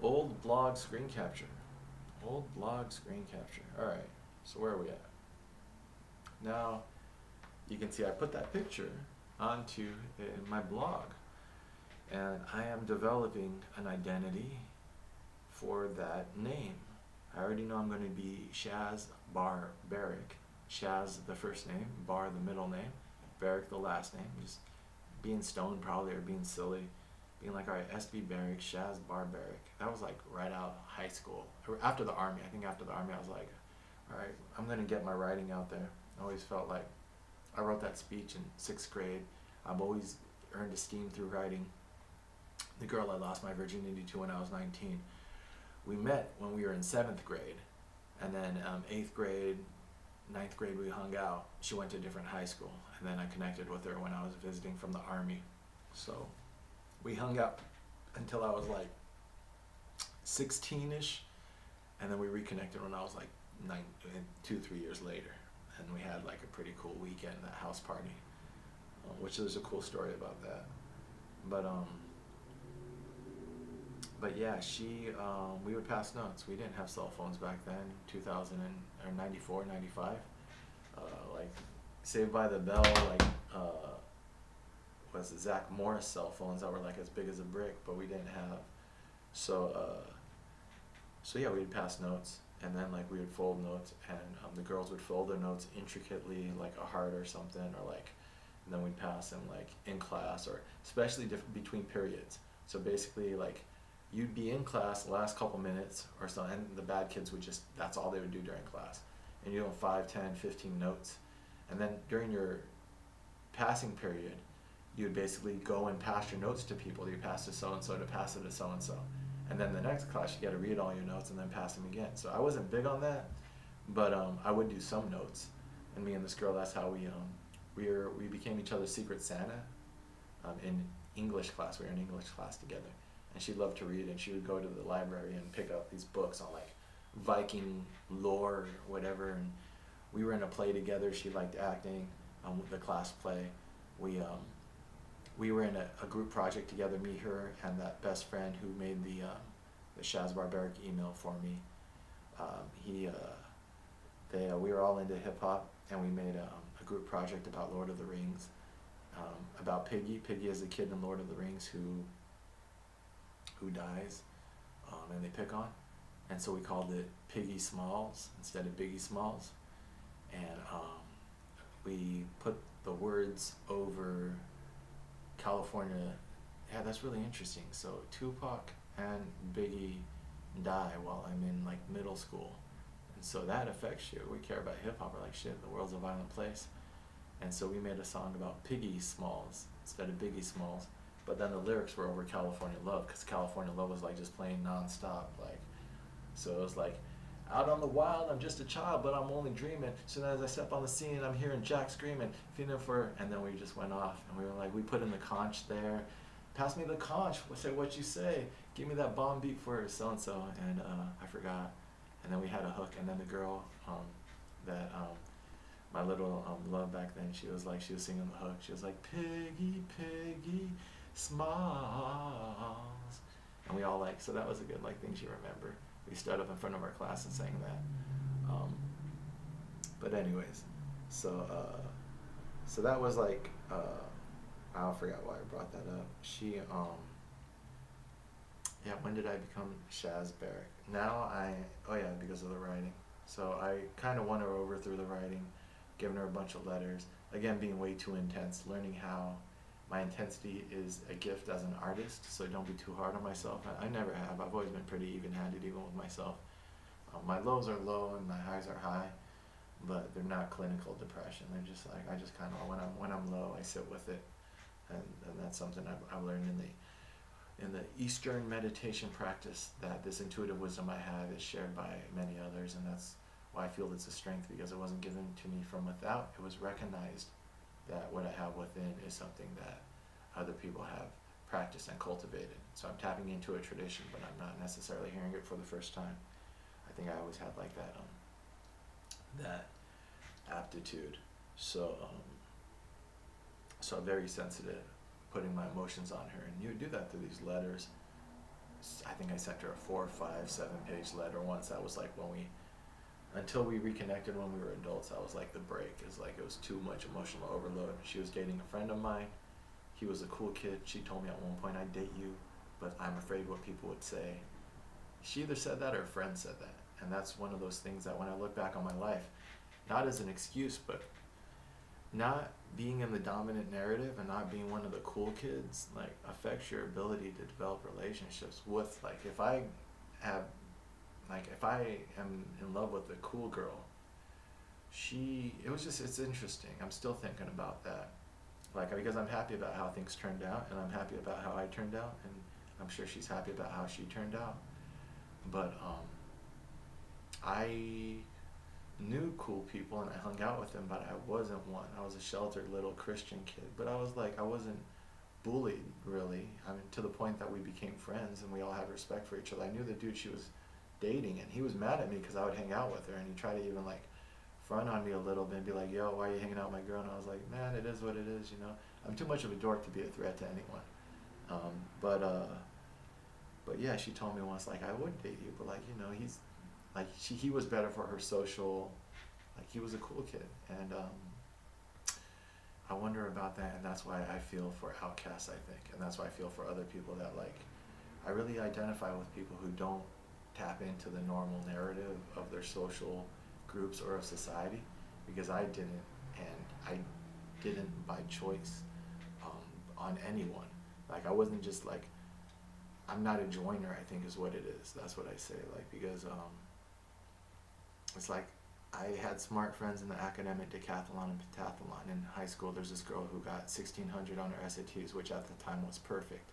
Old blog screen capture. Old blog screen capture. All right. So where are we at? Now you can see I put that picture onto my blog, and I am developing an identity for that name. I already know I'm going to be Shaz Bar Barrick. Shaz the first name, Bar the middle name, Barrick the last name. Just being stoned probably, or being silly, being like, all right, SB Barrick, Shaz Bar Barrick. That was like right out of high school, or after the army. I think after the army I was like, all right, I'm gonna get my writing out there. I always felt like I wrote that speech in 6th grade. I've always earned esteem through writing. The girl I lost my virginity to when I was 19, we met when we were in 7th grade, and then 8th grade, 9th grade we hung out. She went to a different high school, and then I connected with her when I was visiting from the army. So we hung out until I was like 16ish, and then we reconnected when I was like 2, 3 years later, and we had like a pretty cool weekend at house party, which there's a cool story about that. But but yeah, we would pass notes. We didn't have cell phones back then, 2000 or 94, 95. Like Saved by the Bell, like was it Zach Morris cell phones that were like as big as a brick, but we didn't have. So so yeah, we'd pass notes, and then like we would fold notes, and the girls would fold their notes intricately, like a heart or something, or like, and then we'd pass them like in class, or especially between periods. So basically, like, you'd be in class the last couple minutes or something, and the bad kids would just, that's all they would do during class. And you're doing 5, 10, 15 notes. And then during your passing period, you'd basically go and pass your notes to people. You pass to so-and-so to pass it to so-and-so. And then the next class, you got to read all your notes and then pass them again. So I wasn't big on that, but I would do some notes. And me and this girl, that's how we became each other's secret Santa in English class. We were in English class together. And she loved to read, and she would go to the library and pick up these books on like Viking lore or whatever. And we were in a play together. She liked acting, the class play. We were in a group project together, me, her, and that best friend who made the Shaz Barbaric email for me. We were all into hip hop, and we made a group project about Lord of the Rings, about Piggy. Piggy is the kid in Lord of the Rings who dies, and they pick on, and so we called it Piggy Smalls instead of Biggie Smalls, and we put the words over California. Yeah, that's really interesting. So Tupac and Biggie die while I'm in like middle school, and so that affects you. We care about hip hop. We're like, shit, the world's a violent place, and so we made a song about Piggy Smalls instead of Biggie Smalls. But then the lyrics were over California Love, because California Love was like just playing nonstop, like, so it was like, out on the wild, I'm just a child, but I'm only dreaming. Soon as I step on the scene, I'm hearing Jack screaming, feeling for, and then we just went off, and we were like, we put in the conch there, pass me the conch, say what you say, give me that bomb beat for so and so, and I forgot, and then we had a hook, and then the girl that my little love back then, she was singing the hook. She was like, Piggy, Piggy, Smalls, and we all like, so that was a good like thing she remembered. We stood up in front of our class and sang that. But anyways, so so that was like I forgot why I brought that up. Yeah, when did I become Shaz Barrick? Oh yeah, because of the writing. So I kind of won her over through the writing, giving her a bunch of letters. Again, being way too intense, learning how my intensity is a gift as an artist, so don't be too hard on myself. I never have. I've always been pretty even-handed, even with myself. My lows are low and my highs are high, but they're not clinical depression. They're just like, I just kind of, when I'm low, I sit with it, and that's something I've learned in the Eastern meditation practice, that this intuitive wisdom I have is shared by many others, and that's why I feel it's a strength, because it wasn't given to me from without. It was recognized that what I have within is something that other people have practiced and cultivated. So I'm tapping into a tradition, but I'm not necessarily hearing it for the first time. I think I always had like that aptitude. So so I'm very sensitive, putting my emotions on her, and you do that through these letters. I think I sent her a 4, 5, 7 page letter once. That was like when until we reconnected when we were adults, that was like the break. It's like it was too much emotional overload. She was dating a friend of mine. He was a cool kid. She told me at one point, I'd date you, but I'm afraid what people would say. She either said that or a friend said that. And that's one of those things that when I look back on my life, not as an excuse, but not being in the dominant narrative and not being one of the cool kids, like, affects your ability to develop relationships with, like, if I am in love with a cool girl, it's interesting. I'm still thinking about that. Like, because I'm happy about how things turned out, and I'm happy about how I turned out, and I'm sure she's happy about how she turned out. But, I knew cool people and I hung out with them, but I wasn't one. I was a sheltered little Christian kid, but I wasn't bullied really. I mean, to the point that we became friends and we all had respect for each other. I knew the dude she was dating, and he was mad at me because I would hang out with her, and he tried to even like front on me a little bit and be like, "Yo, why are you hanging out with my girl?" And I was like, "Man, it is what it is, you know. I'm too much of a dork to be a threat to anyone." Um, but uh, but yeah, she told me once, like, I would date you, but like, you know, he was better for her social, like, he was a cool kid. And I wonder about that, and that's why I feel for outcasts, I think, and that's why I feel for other people that, like, I really identify with people who don't tap into the normal narrative of their social groups or of society, because I didn't, and I didn't by choice, on anyone. Like, I wasn't just like, I'm not a joiner, I think is what it is. That's what I say, like, because it's like, I had smart friends in the academic decathlon and pentathlon. In high school, there's this girl who got 1600 on her SATs, which at the time was perfect.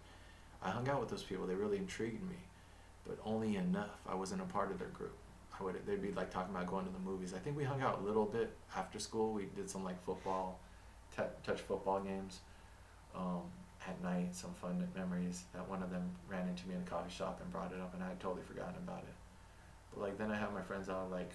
I hung out with those people, they really intrigued me, but only enough. I wasn't a part of their group. They'd be like talking about going to the movies. I think we hung out a little bit after school. We did some like football, touch football games at night, some fun memories. That one of them ran into me in a coffee shop and brought it up, and I had totally forgotten about it. But like then I had my friends I would like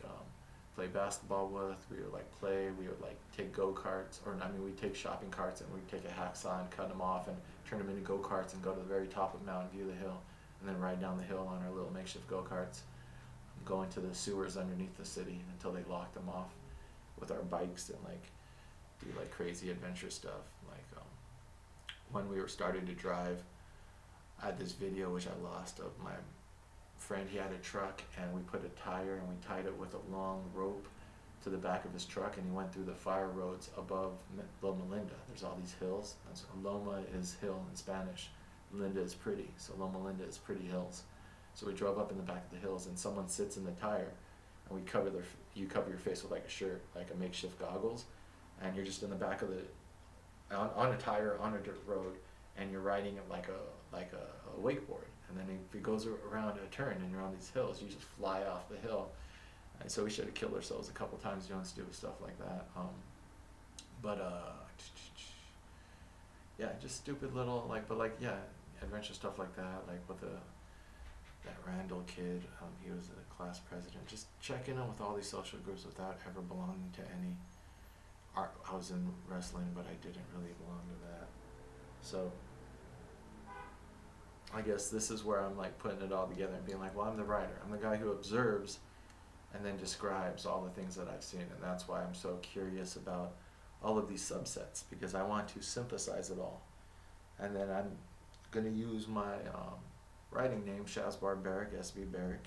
play basketball with. We would like play. We would like take go-karts, or I mean, we'd take shopping carts and we'd take a hacksaw and cut them off and turn them into go-karts and go to the very top of Mountain View, the hill, and then ride down the hill on our little makeshift go-karts, go into the sewers underneath the city until they locked them off with our bikes, and like do like crazy adventure stuff. Like when we were starting to drive, I had this video which I lost of my friend. He had a truck, and we put a tire and we tied it with a long rope to the back of his truck, and he went through the fire roads above Loma Linda. There's all these hills. Loma is hill in Spanish. Linda is pretty, so Loma Linda is pretty hills. So we drove up in the back of the hills, and someone sits in the tire, and you cover your face with like a shirt, like a makeshift goggles, and you're just in the back of on a tire on a dirt road, and you're riding it like a wakeboard. And then if it goes around a turn and you're on these hills, you just fly off the hill. And so we should have killed ourselves a couple times doing stupid stuff like that. Yeah, just stupid little adventure stuff like that. Like with that Randall kid, he was a class president. Just checking in with all these social groups without ever belonging to any. I was in wrestling, but I didn't really belong to that. So I guess this is where I'm like putting it all together and being like, well, I'm the writer. I'm the guy who observes and then describes all the things that I've seen, and that's why I'm so curious about all of these subsets, because I want to synthesize it all. And then I'm going to use my writing name, Shaz Barbaric, SB Barrick.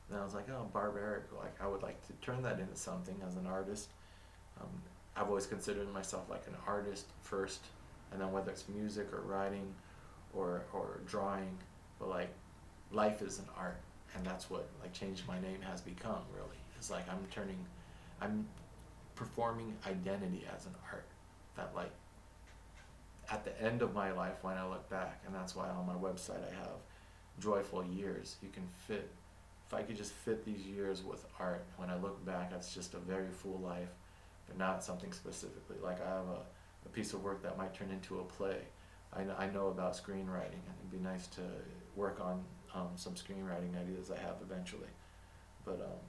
And I was like, oh, Barbaric, like I would like to turn that into something as an artist. I've always considered myself like an artist first, and then whether it's music or writing or drawing, but like life is an art, and that's what like changing my name has become really. It's like I'm performing identity as an art that like at the end of my life when I look back, and that's why on my website I have joyful years. You can fit, if I could just fit these years with art, when I look back, it's just a very full life, but not something specifically. Like I have a piece of work that might turn into a play. I know about screenwriting, and it'd be nice to work on some screenwriting ideas I have eventually. But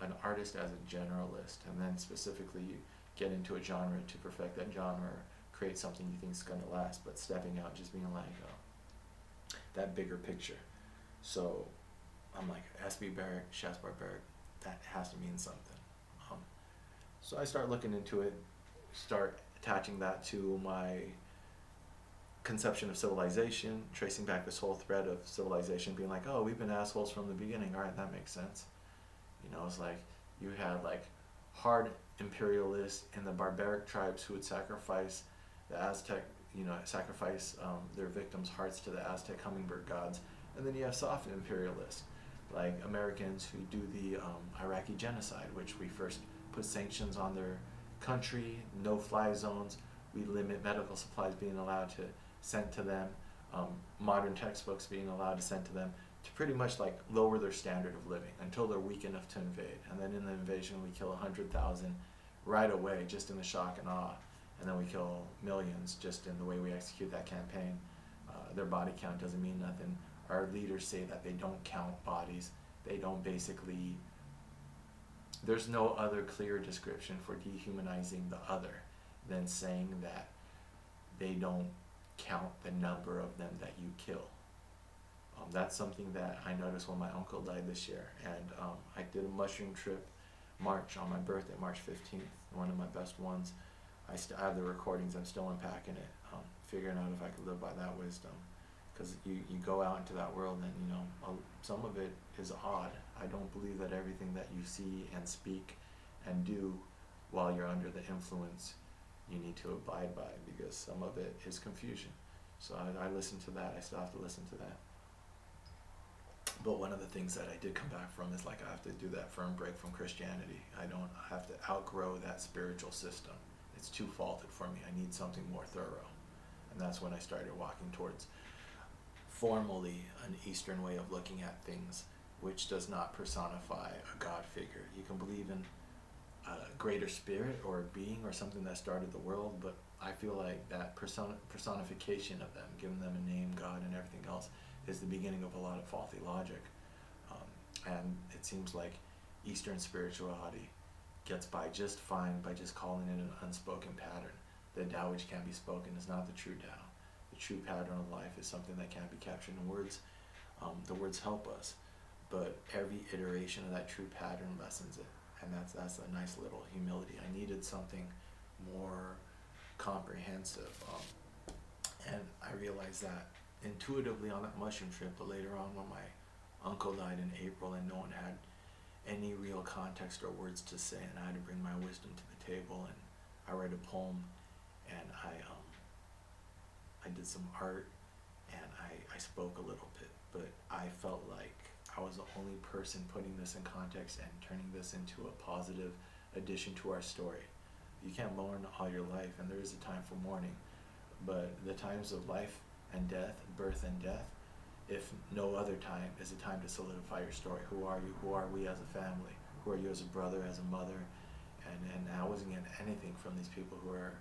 an artist as a generalist, and then specifically you get into a genre to perfect that genre, or create something you think is going to last, but stepping out, just being like that bigger picture. So I'm like, SB Barrack, Shasbar Barrack, that has to mean something. Um, so I start looking into it, start attaching that to my conception of civilization, tracing back this whole thread of civilization, being like, oh, we've been assholes from the beginning. All right, that makes sense. You know, it's like you had like hard imperialists and the barbaric tribes who would sacrifice the Aztec, sacrifice their victims' hearts to the Aztec hummingbird gods. And then you have soft imperialists, like Americans who do the Iraqi genocide, which we first put sanctions on their country, no-fly zones. We limit medical supplies being allowed to send to them, modern textbooks being allowed to send to them, to pretty much like lower their standard of living until they're weak enough to invade. And then in the invasion, we kill 100,000 right away, just in the shock and awe. And then we kill millions just in the way we execute that campaign. Their body count doesn't mean nothing. Our leaders say that they don't count bodies. They don't basically, there's no other clear description for dehumanizing the other than saying that they don't count the number of them that you kill. That's something that I noticed when my uncle died this year. And I did a mushroom trip March on my birthday, March 15th, one of my best ones. I have the recordings, I'm still unpacking it, figuring out if I could live by that wisdom. Because you go out into that world and, some of it is odd. I don't believe that everything that you see and speak and do while you're under the influence you need to abide by, because some of it is confusion. So I listen to that, I still have to listen to that. But one of the things that I did come back from is like I have to do that firm break from Christianity. I have to outgrow that spiritual system. It's too faulted for me. I need something more thorough. And that's when I started walking towards formally an Eastern way of looking at things, which does not personify a God figure. You can believe in a greater spirit or a being or something that started the world, but I feel like that personification of them, giving them a name, God, and everything else, is the beginning of a lot of faulty logic. And it seems like Eastern spirituality gets by just fine by just calling it an unspoken pattern. The Tao which can be spoken is not the true Tao. The true pattern of life is something that can't be captured in words. The words help us, but every iteration of that true pattern lessens it. And that's a nice little humility. I needed something more comprehensive. And I realized that intuitively on that mushroom trip, but later on when my uncle died in April and no one had any real context or words to say, and I had to bring my wisdom to the table, and I read a poem, and I did some art, and I spoke a little bit, but I felt like I was the only person putting this in context and turning this into a positive addition to our story. You can't mourn all your life, and there is a time for mourning, but the times of life and death, birth and death, if no other time, is a time to solidify your story. Who are you? Who are we as a family? Who are you as a brother, as a mother? And I wasn't getting anything from these people who are,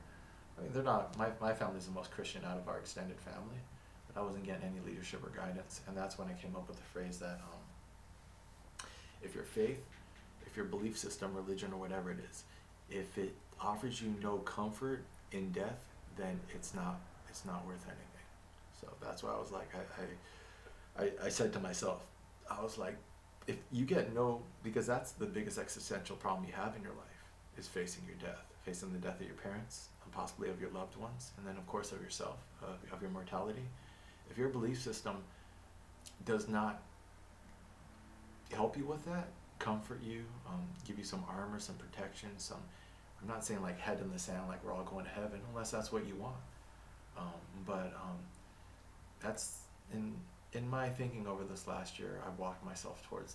they're not, my family's the most Christian out of our extended family, but I wasn't getting any leadership or guidance. And that's when I came up with the phrase that if your faith, if your belief system, religion, or whatever it is, if it offers you no comfort in death, then it's not worth anything. So that's why I was like, I said to myself, I was like, if you get no, because that's the biggest existential problem you have in your life, is facing your death, facing the death of your parents, and possibly of your loved ones, and then of course of yourself, of your mortality. If your belief system does not help you with that, comfort you, give you some armor, some protection, I'm not saying like head in the sand, like we're all going to heaven, unless that's what you want. But that's in my thinking over this last year, I've walked myself towards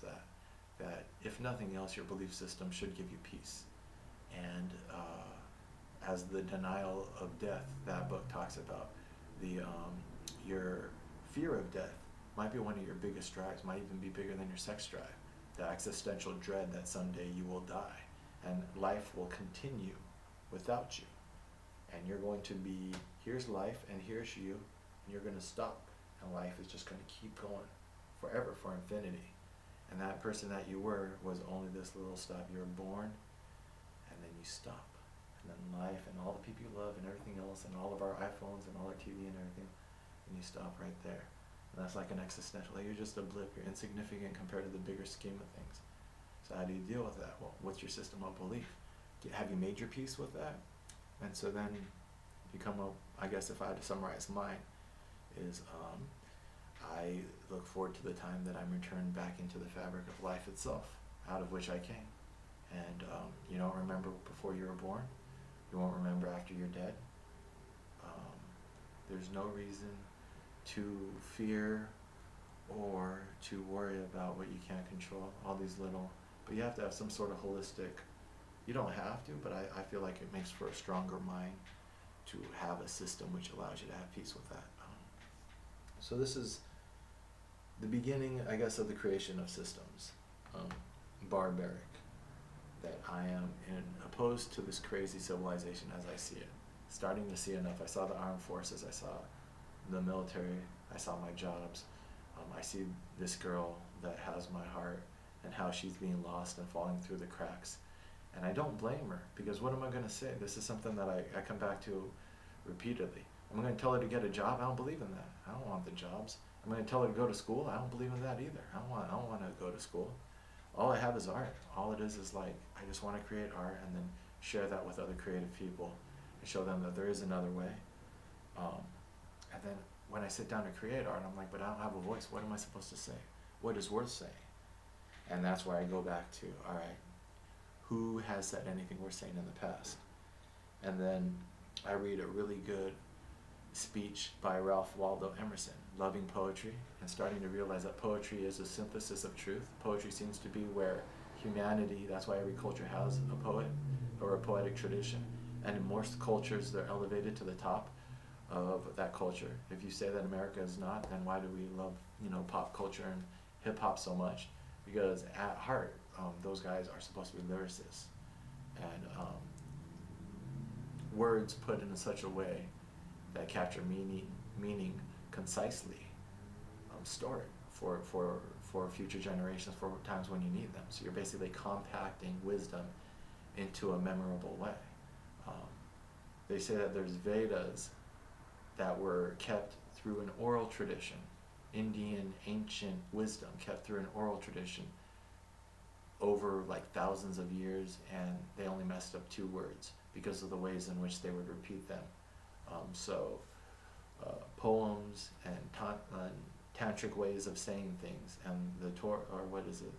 that if nothing else, your belief system should give you peace. And as the denial of death, that book talks about, your fear of death might be one of your biggest drives, might even be bigger than your sex drive. The existential dread that someday you will die and life will continue without you. And you're going to be, here's life and here's you, and you're going to stop. And life is just going to keep going forever, for infinity. And that person that you were was only this little stop. You were born, and then you stop. And then life and all the people you love and everything else and all of our iPhones and all our TV and everything, and you stop right there. And that's like an existential, like you're just a blip, you're insignificant compared to the bigger scheme of things. So how do you deal with that? Well, what's your system of belief? Have you made your peace with that? And so then you come up, I guess if I had to summarize mine, is I look forward to the time that I'm returned back into the fabric of life itself, out of which I came. And you don't remember before you were born. You won't remember after you're dead. There's no reason to fear or to worry about what you can't control, all these little, but you have to have some sort of holistic, you don't have to, but I feel like it makes for a stronger mind to have a system which allows you to have peace with that. So this is the beginning, I guess, of the creation of systems, barbaric, that I am opposed to this crazy civilization as I see it. Starting to see enough. I saw the armed forces, I saw the military, I saw my jobs. I see this girl that has my heart and how she's being lost and falling through the cracks. And I don't blame her, because what am I going to say? This is something that I come back to repeatedly. I'm going to tell her to get a job. I don't believe in that. I don't want the jobs. I'm going to tell her to go to school. I don't believe in that either. I don't want to go to school. All I have is art. All it is like, I just want to create art and then share that with other creative people and show them that there is another way. And then when I sit down to create art, I'm like, but I don't have a voice. What am I supposed to say? What is worth saying? And that's where I go back to, all right, who has said anything worth saying in the past? And then I read a really good speech by Ralph Waldo Emerson, loving poetry and starting to realize that poetry is a synthesis of truth. Poetry seems to be where humanity, that's why every culture has a poet or a poetic tradition. And in most cultures, they're elevated to the top of that culture. If you say that America is not, then why do we love, pop culture and hip hop so much? Because at heart, those guys are supposed to be lyricists. And words put in such a way that capture meaning concisely, stored for future generations, for times when you need them. So you're basically compacting wisdom into a memorable way. They say that there's Vedas that were kept through an oral tradition, Indian ancient wisdom kept through an oral tradition over like thousands of years, and they only messed up 2 words because of the ways in which they would repeat them. Poems and tantric ways of saying things, and the Torah, or what is it?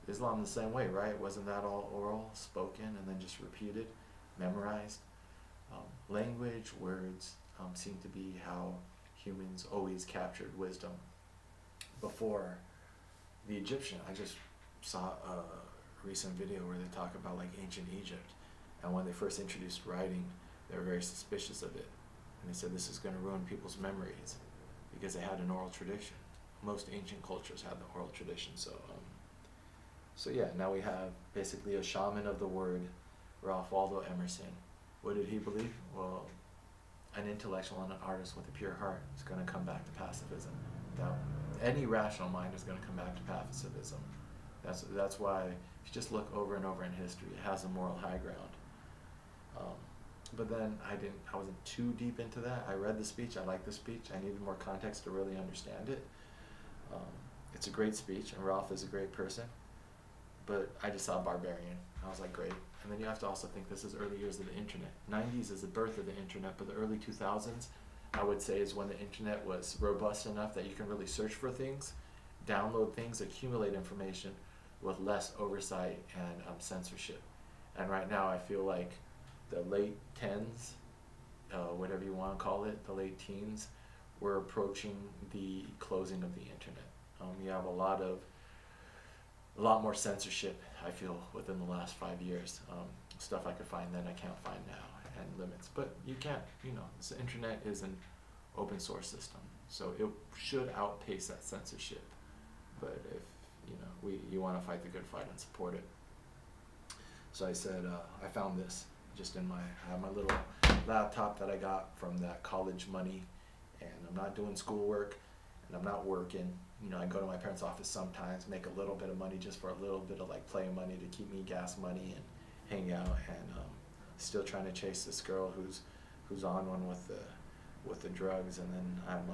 Islam the same way, right? Wasn't that all oral, spoken, and then just repeated, memorized? Language, words seem to be how humans always captured wisdom. Before the Egyptian, I just saw a recent video where they talk about like ancient Egypt, and when they first introduced writing, they were very suspicious of it. And they said this is going to ruin people's memories because they had an oral tradition. Most ancient cultures had the oral tradition. So yeah, now we have basically a shaman of the word, Ralph Waldo Emerson. What did he believe? Well, an intellectual and an artist with a pure heart is going to come back to pacifism. Now, any rational mind is going to come back to pacifism. That's why if you just look over and over in history, it has a moral high ground. But then I wasn't too deep into that. I read the speech, I liked the speech, I needed more context to really understand it. It's a great speech, and Ralph is a great person, but I just saw barbarian. I was like, great. And then you have to also think this is early years of the internet. 90s is the birth of the internet, but the early 2000s, I would say, is when the internet was robust enough that you can really search for things, download things, accumulate information with less oversight and censorship. And right now I feel like the late 10s, whatever you want to call it, the late teens, we're approaching the closing of the internet. You have a lot more censorship, I feel, within the last 5 years. Stuff I could find then I can't find now, and limits. But you can't, the internet is an open source system, so it should outpace that censorship. But if, you want to fight the good fight and support it. So I said, I found this just I have my little laptop that I got from that college money, and I'm not doing schoolwork, and I'm not working. I go to my parents' office sometimes, make a little bit of money just for a little bit of like play money to keep me gas money and hang out, and still trying to chase this girl who's on one with the drugs, and then I'm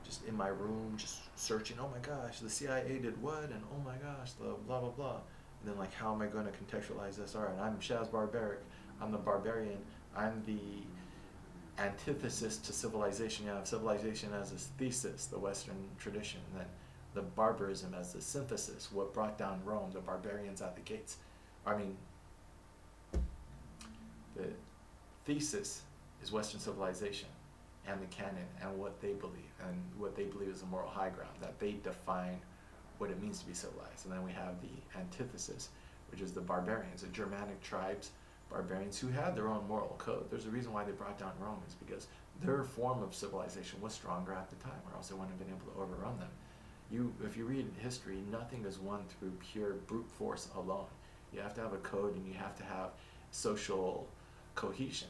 just in my room, just searching. Oh my gosh, the CIA did what? And oh my gosh, the blah blah blah. And then like, how am I going to contextualize this? All right, I'm Shaz Barbaric. I'm the barbarian. I'm the antithesis to civilization. You have civilization as this thesis, the Western tradition, and then the barbarism as the synthesis, what brought down Rome, the barbarians at the gates. I mean, the thesis is Western civilization and the canon and what they believe, and what they believe is a moral high ground, that they define what it means to be civilized. And then we have the antithesis, which is the barbarians, the Germanic tribes, barbarians who had their own moral code. There's a reason why they brought down Rome, is because their form of civilization was stronger at the time, or else they wouldn't have been able to overrun them. If you read history, nothing is won through pure brute force alone. You have to have a code, and you have to have social cohesion,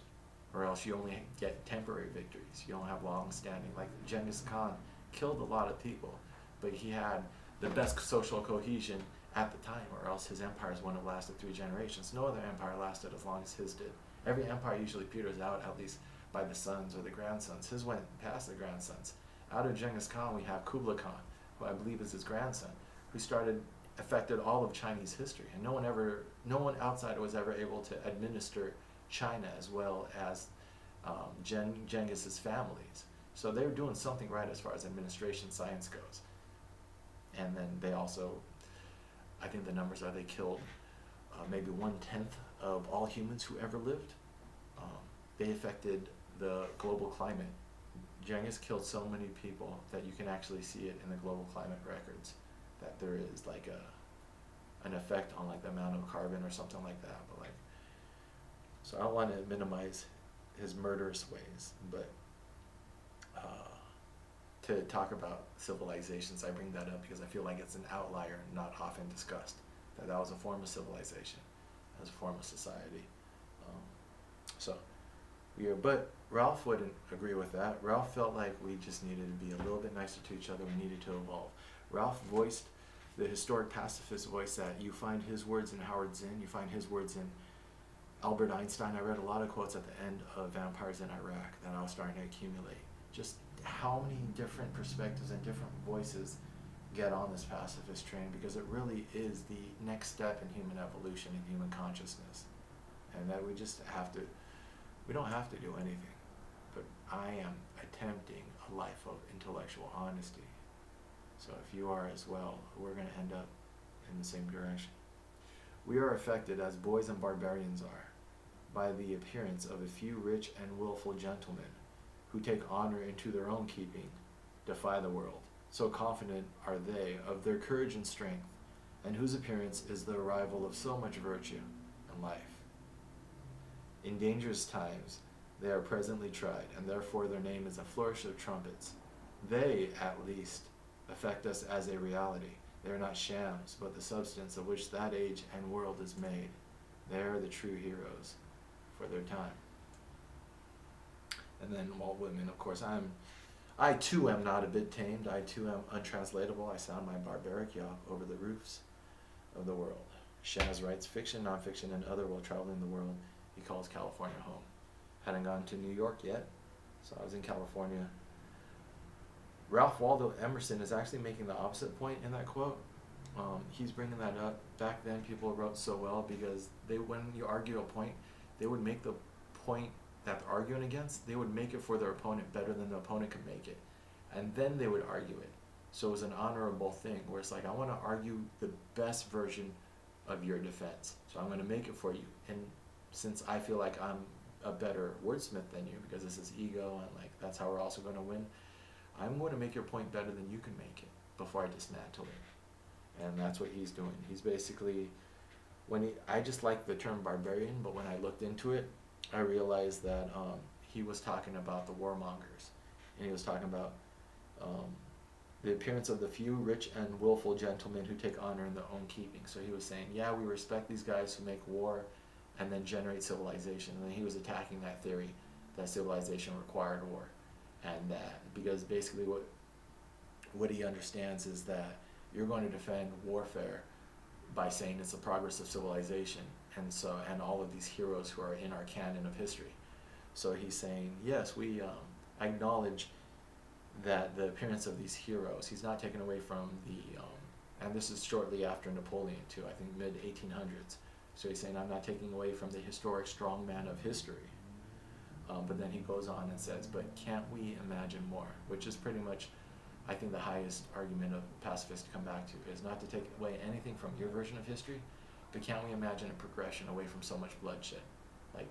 or else you only get temporary victories. You don't have long-standing. Like Genghis Khan killed a lot of people, but he had the best social cohesion at the time, or else his empires wouldn't have lasted 3 generations. No other empire lasted as long as his did. Every empire usually peters out at least by the sons or the grandsons. His went past the grandsons. Out of Genghis Khan, we have Kublai Khan, who I believe is his grandson, who affected all of Chinese history, and no one outside was ever able to administer China as well as Genghis's families. So they were doing something right as far as administration science goes. And then they also, I think the numbers are, they killed maybe 1/10 of all humans who ever lived. They affected the global climate. Genghis killed so many people that you can actually see it in the global climate records, that there is like an effect on like the amount of carbon or something like that. But like, so I don't want to minimize his murderous ways, but to talk about civilizations, I bring that up because I feel like it's an outlier, not often discussed. That was a form of civilization, as a form of society. But Ralph wouldn't agree with that. Ralph felt like we just needed to be a little bit nicer to each other. We needed to evolve. Ralph voiced the historic pacifist voice that you find his words in Howard Zinn, you find his words in Albert Einstein. I read a lot of quotes at the end of Vampires in Iraq that I was starting to accumulate. Just how many different perspectives and different voices get on this pacifist train, because it really is the next step in human evolution and human consciousness. And that we don't have to do anything, but I am attempting a life of intellectual honesty. So if you are as well, we're going to end up in the same direction. We are affected, as boys and barbarians are, by the appearance of a few rich and willful gentlemen who take honor into their own keeping, defy the world. So confident are they of their courage and strength, and whose appearance is the arrival of so much virtue and life. In dangerous times they are presently tried, and therefore their name is a flourish of trumpets. They, at least, affect us as a reality. They are not shams, but the substance of which that age and world is made. They are the true heroes for their time. And then Walt Whitman, of course, I too am not a bit tamed. I too am untranslatable. I sound my barbaric yawp over the roofs of the world. Shaz writes fiction, nonfiction, and other while traveling the world. He calls California home. Hadn't gone to New York yet, so I was in California. Ralph Waldo Emerson is actually making the opposite point in that quote. He's bringing that up. Back then, people wrote so well because when you argue a point, they would make the point that they're arguing against, they would make it for their opponent better than the opponent could make it. And then they would argue it. So it was an honorable thing where it's like, I want to argue the best version of your defense. So I'm going to make it for you. And since I feel like I'm a better wordsmith than you, because this is ego and like that's how we're also going to win, I'm going to make your point better than you can make it before I dismantle it. And that's what he's doing. He's basically, I just like the term barbarian, but when I looked into it, I realized that he was talking about the warmongers, and he was talking about the appearance of the few rich and willful gentlemen who take honor in their own keeping. So he was saying, yeah, we respect these guys who make war and then generate civilization. And then he was attacking that theory that civilization required war, and that because basically what he understands is that you're going to defend warfare by saying it's the progress of civilization, and all of these heroes who are in our canon of history. So he's saying, yes, we acknowledge that the appearance of these heroes, he's not taken away from the, and this is shortly after Napoleon too, I think mid 1800s. So he's saying, I'm not taking away from the historic strongman of history. But then he goes on and says, but can't we imagine more? Which is pretty much, I think, the highest argument of pacifists to come back to, is not to take away anything from your version of history, but can't we imagine a progression away from so much bloodshed? Like,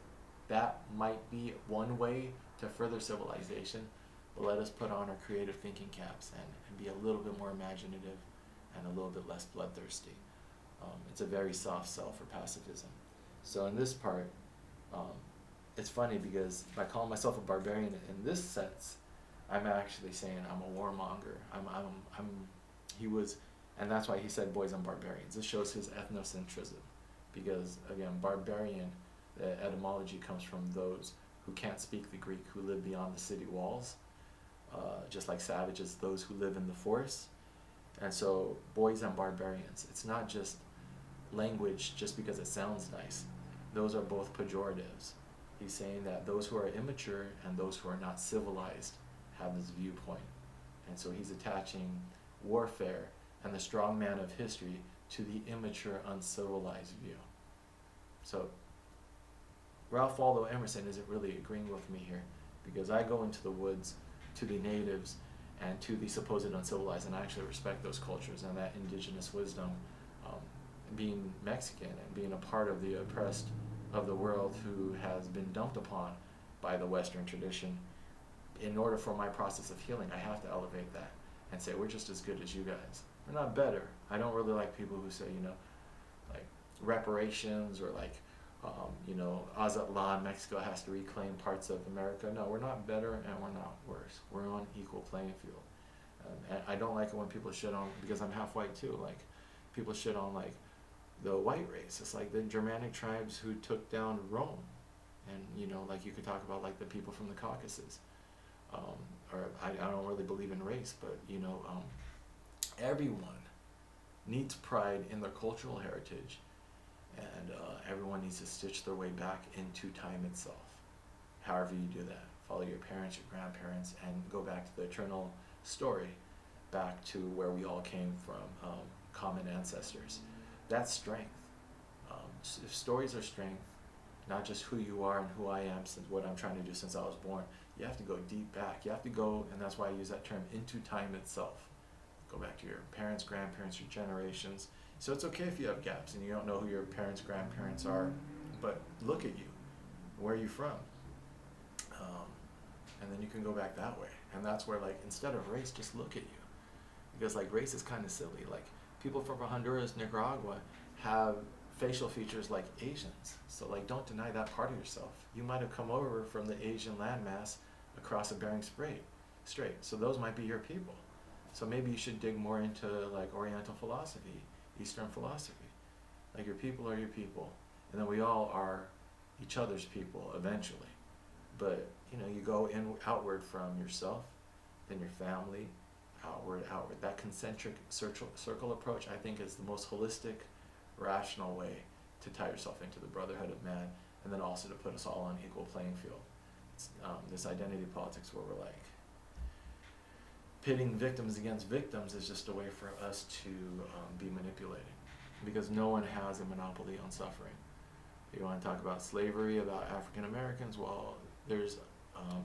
that might be one way to further civilization, but let us put on our creative thinking caps and be a little bit more imaginative and a little bit less bloodthirsty. It's a very soft sell for pacifism. So in this part, it's funny because by calling myself a barbarian in this sense, I'm actually saying I'm a warmonger. He was, and that's why he said boys and barbarians. This shows his ethnocentrism, because again, barbarian, the etymology comes from those who can't speak the Greek, who live beyond the city walls, just like savages, those who live in the forest. And so boys and barbarians, it's not just language just because it sounds nice. Those are both pejoratives. He's saying that those who are immature and those who are not civilized have this viewpoint. And so he's attaching warfare and the strong man of history to the immature, uncivilized view. So Ralph Waldo Emerson isn't really agreeing with me here, because I go into the woods to the natives and to the supposed uncivilized, and I actually respect those cultures and that indigenous wisdom. Being Mexican and being a part of the oppressed of the world who has been dumped upon by the Western tradition, in order for my process of healing, I have to elevate that and say, we're just as good as you guys. We're not better. I don't really like people who say, like reparations or like, Azatlan, Mexico has to reclaim parts of America. No, we're not better and we're not worse. We're on equal playing field. And I don't like it when people shit on, because I'm half white too, like people shit on like the white race. It's like the Germanic tribes who took down Rome. And, like you could talk about like the people from the Caucasus. Or I don't really believe in race, but, everyone needs pride in their cultural heritage. And everyone needs to stitch their way back into time itself. However you do that. Follow your parents, your grandparents, and go back to the eternal story, back to where we all came from, common ancestors. That's strength. If stories are strength, not just who you are and who I am, since what I'm trying to do since I was born, you have to go deep back. You have to go, and that's why I use that term, into time itself. Go back to your parents, grandparents, your generations. So it's okay if you have gaps and you don't know who your parents, grandparents are, but look at you. Where are you from? And then you can go back that way. And that's where, like, instead of race, just look at you. Because, like, race is kind of silly. Like, people from Honduras, Nicaragua have facial features like Asians. So, like, don't deny that part of yourself. You might have come over from the Asian landmass across the Bering Strait. So those might be your people. So maybe you should dig more into, like, Oriental philosophy, Eastern philosophy. Like, your people are your people. And then we all are each other's people eventually. But, you go outward from yourself, then your family, outward. That concentric circle approach, I think, is the most holistic, rational way to tie yourself into the brotherhood of man, and then also to put us all on equal playing field. It's, this identity politics where we're like pitting victims against victims is just a way for us to be manipulated, because no one has a monopoly on suffering. You want to talk about slavery, about African Americans? Well, there's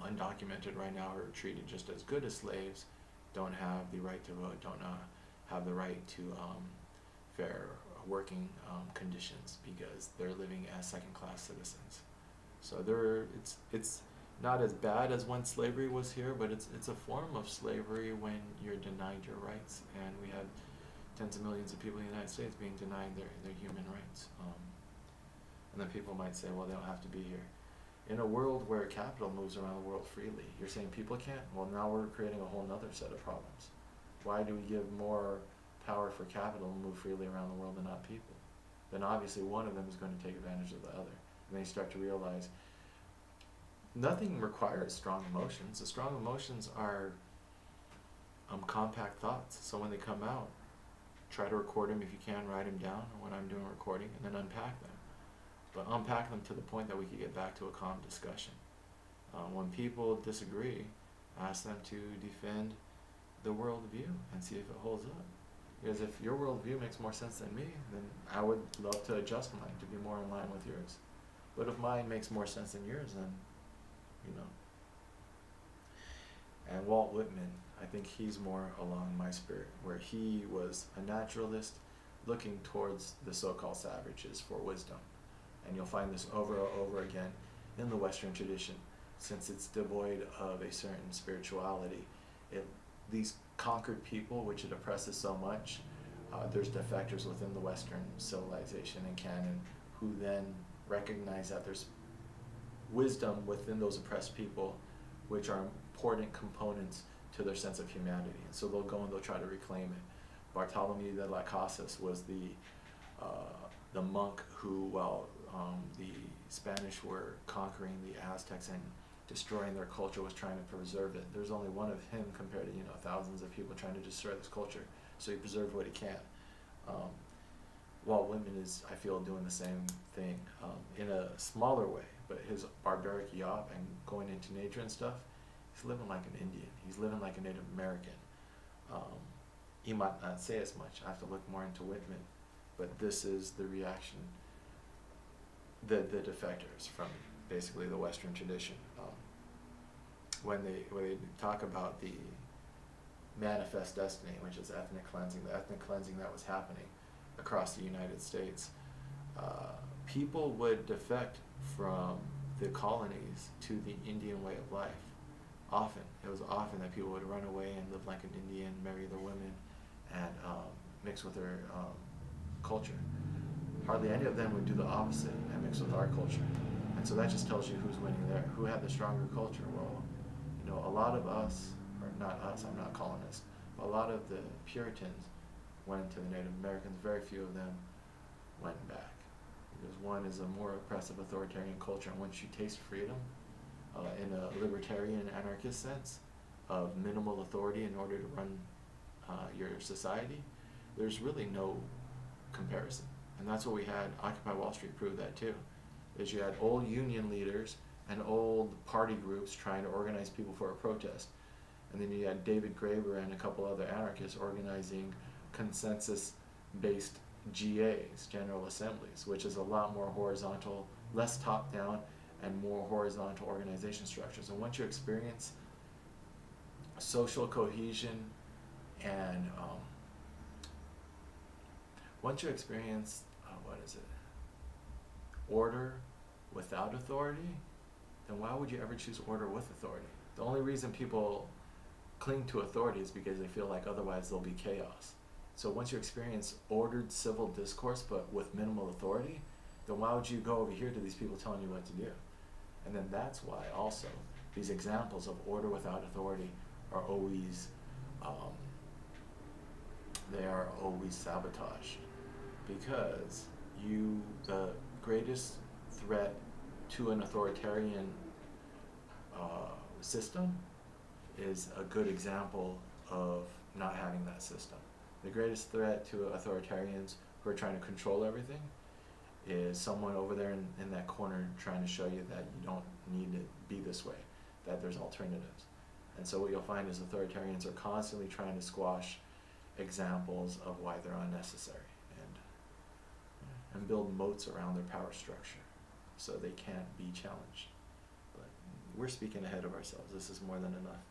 undocumented right now who are treated just as good as slaves, don't have the right to vote, don't have the right to fair working conditions, because they're living as second-class citizens. So it's not as bad as when slavery was here, but it's a form of slavery when you're denied your rights, and we have tens of millions of people in the United States being denied their human rights. And then people might say, well, they don't have to be here. In a world where capital moves around the world freely, you're saying people can't? Well, now we're creating a whole nother set of problems. Why do we give more power for capital to move freely around the world and not people? Then obviously one of them is going to take advantage of the other. And then you start to realize nothing requires strong emotions. The strong emotions are compact thoughts. So when they come out, try to record them if you can, write them down when I'm doing recording, and then unpack them. But unpack them to the point that we can get back to a calm discussion. When people disagree, ask them to defend the worldview and see if it holds up. Because if your worldview makes more sense than me, then I would love to adjust mine to be more in line with yours. But if mine makes more sense than yours, then, you know. And Walt Whitman, I think he's more along my spirit, where he was a naturalist looking towards the so-called savages for wisdom. And you'll find this over and over again in the Western tradition, since it's devoid of a certain spirituality. These conquered people, which it oppresses so much, there's defectors within the Western civilization and canon who then recognize that there's wisdom within those oppressed people, which are important components to their sense of humanity. And so they'll go and they'll try to reclaim it. Bartolomé de las Casas was the monk who, while the Spanish were conquering the Aztecs and destroying their culture, was trying to preserve it. There's only one of him compared to thousands of people trying to destroy this culture. So he preserved what he can. Walt Whitman is, I feel, doing the same thing in a smaller way, but his barbaric yacht and going into nature and stuff, he's living like an Indian. He's living like a Native American. He might not say as much. I have to look more into Whitman, but this is the reaction, the defectors from basically the Western tradition. When they talk about the manifest destiny, which is ethnic cleansing, the ethnic cleansing that was happening across the United States, people would defect from the colonies to the Indian way of life. Often. It was often that people would run away and live like an Indian, marry the women, and mix with their culture. Hardly any of them would do the opposite and mix with our culture. And so that just tells you who's winning there. Who had the stronger culture? Well, a lot of us, or not us, I'm not colonists, but a lot of the Puritans went to the Native Americans. Very few of them went back. Because one is a more oppressive authoritarian culture, and once you taste freedom, in a libertarian anarchist sense of minimal authority in order to run your society, there's really no comparison. And that's what we had. Occupy Wall Street proved that too. Is you had old union leaders and old party groups trying to organize people for a protest. And then you had David Graeber and a couple other anarchists organizing consensus-based GAs, General Assemblies, which is a lot more horizontal, less top-down, and more horizontal organization structures. And once you experience social cohesion and once you experience, order without authority, then why would you ever choose order with authority? The only reason people cling to authority is because they feel like otherwise there'll be chaos. So once you experience ordered civil discourse but with minimal authority, then why would you go over here to these people telling you what to do? And then that's why also these examples of order without authority are always sabotaged, because the greatest threat to an authoritarian system is a good example of not having that system. The greatest threat to authoritarians who are trying to control everything is someone over there in that corner trying to show you that you don't need to be this way, that there's alternatives. And so what you'll find is authoritarians are constantly trying to squash examples of why they're unnecessary and build moats around their power structure so they can't be challenged. But we're speaking ahead of ourselves. This is more than enough.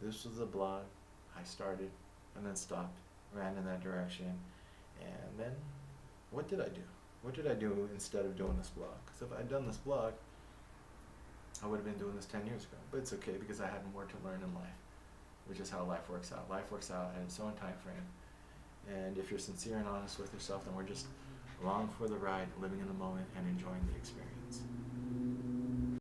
This was a blog. I started and then stopped, ran in that direction, and then what did I do? What did I do instead of doing this blog? Because if I'd done this blog, I would have been doing this 10 years ago. But it's okay, because I had more to learn in life, which is how life works out. Life works out in its own time frame. And if you're sincere and honest with yourself, then we're just along for the ride, living in the moment and enjoying the experience.